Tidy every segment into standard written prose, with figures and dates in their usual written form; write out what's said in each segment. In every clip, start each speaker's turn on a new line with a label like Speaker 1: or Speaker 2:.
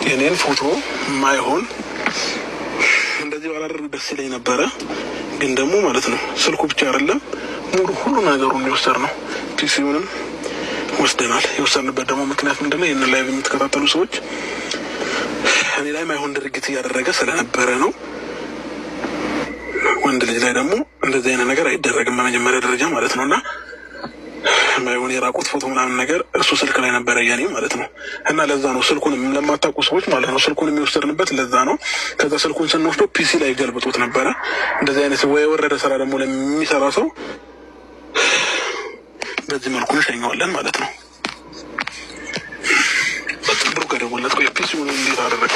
Speaker 1: የኔን ፎቶ ማይሆን እንደዚህ ባላደርግ ደስ ይለኝ ነበረ። ግን ደግሞ ማለት ነው ስልኩ ብቻ አይደለም ሙሉ ሁሉ ነገሩን የወሰድነው ፒሲውንም ወስደናል። የወሰድንበት ደግሞ ምክንያት ምንድነው? ይህንን ላይቭ የምትከታተሉ ሰዎች እኔ ላይ ማይሆን ድርጊት እያደረገ ስለነበረ ነው። ወንድ ልጅ ላይ ደግሞ እንደዚህ አይነት ነገር አይደረግም በመጀመሪያ ደረጃ ማለት ነውና ማይሆን የራቁት ፎቶ ምናምን ነገር እሱ ስልክ ላይ ነበረ የኔ ማለት ነው። እና ለዛ ነው ስልኩንም ለማታውቁ ሰዎች ማለት ነው ስልኩን የሚወስድንበት ለዛ ነው። ከዛ ስልኩን ስንወስደው ፒሲ ላይ ገልብጦት ነበረ። እንደዚህ አይነት ወይ የወረደ ስራ ደግሞ ለሚሰራ ሰው በዚህ መልኩ እንሸኘዋለን ማለት ነው። በጥብሩ ከደወለት ቆይ ፒሲውን እንዴት አደረገ?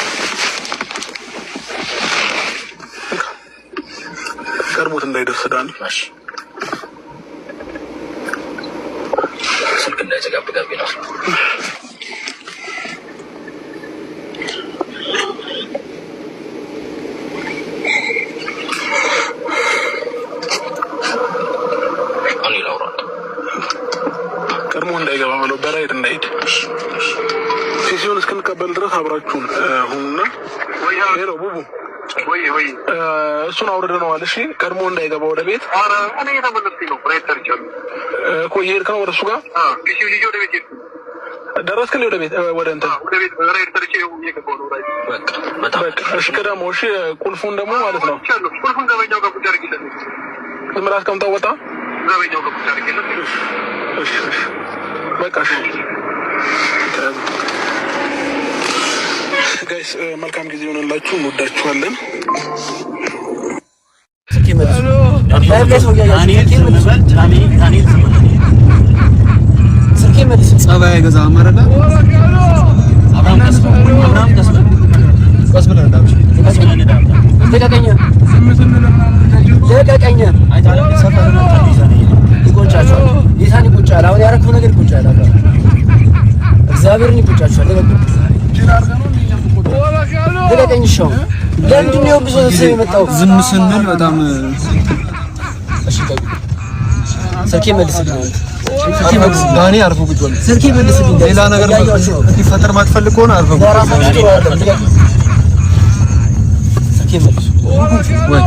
Speaker 1: ቀርቦት እንዳይደርስ ዳኒ ስልክ እንዳይዘጋብጋቢ ነው። ቀድሞ እንዳይገባ ብለው በራይድ እንዳይሄድ ፒሲውን እስክንቀበል ድረስ አብራችሁን ሁኑና ሄሎ ቡቡ ወይ እሱን አውርደነዋል። እሺ ቀድሞ እንዳይገባ ወደ ቤት እኔ የተመለስኩኝ ነው። ራይድ ተርቻለሁ እኮ እየሄድክ ነው ወደ እሱ ጋር ፒሲው ልጅ ወደ ቤት ደረስክ? ወደ ቤት ወደ እንትን ወደ ቤት ራይድ ተርቼ እየገባሁ ነው። ራይድ በቃ እሺ። ከደሞ እሺ ቁልፉን ደግሞ ማለት ነው ቁልፉን ዘበኛው ጋር ቁጭ አድርጊለት። ዝም ብለህ አስቀምጠው ወጣ ዘበኛው ጋር ቁጭ አድርጊለት። እሺ በቃ እሺ ጋይስ መልካም ጊዜ ይሆንላችሁ። እንወዳችኋለን። ጸባይ ገዛ አማረዳ አብራም እግዚአብሔርን ይቆጫቸዋል። ለቀቀኝ ሻው ለምንድን ነው ብዙ ሰው የመጣው? ዝም ስንል በጣም እሺ ስልኬ መልስልኝ። ዳኒ አርፎ ቁጭ በል። ስልኬ መልስልኝ። ሌላ ነገር እንዲፈጠር ማትፈልግ ከሆነ አርፎ ቁጭ በል። ስልኬ መልስ ወይ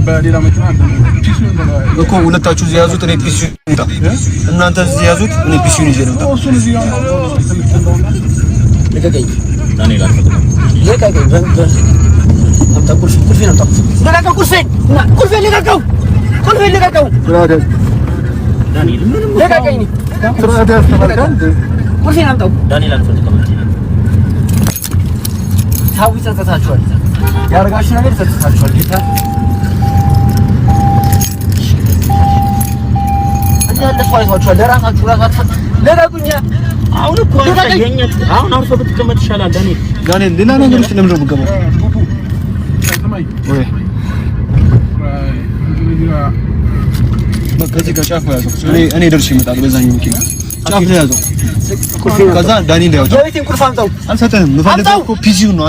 Speaker 1: በሌላ መኪና እኮ ሁለታችሁ እዚህ ያዙት። እኔ ፒሲውን ይጣ እናንተ እዚህ ያዙት። እኔ ፒሲውን ይዤ ልምጣ። ለቀቀኝ ዳኒ ለቀቀኝ። አምጣ ቁልፌን አምጣ። ለቀቀው ቁልፌን ለቀቀው። ቁልፌን ለቀቀው ዳኒ ለቀቀኝ። ቁልፌን አምጣው ዳኒ ላልፈልግ ታው ይጸጸታችኋል። ያረጋችሁ ነገር ይጸጸታችኋል። ጌታ ያለፈው አይቷችኋል። ለራሳችሁ ለቀቁኝ። አሁን እኮ ያገኘት አሁን አርፎ ብትቀመጥ ይሻላል። ዳኒ ሌላ ነገር ውስጥ ለምን ነው የምትገባው? ወይ በቃ ጫፍ ያዘው። እኔ ደርሼ እመጣለሁ። በዛኛው መኪና ጫፍ ያዘው። ከዛ ዳኒ እንዳይወጣ። ቁልፍ አምጣው። አልሰጠህም። የምፈልገው እኮ ፒሲውን ነው።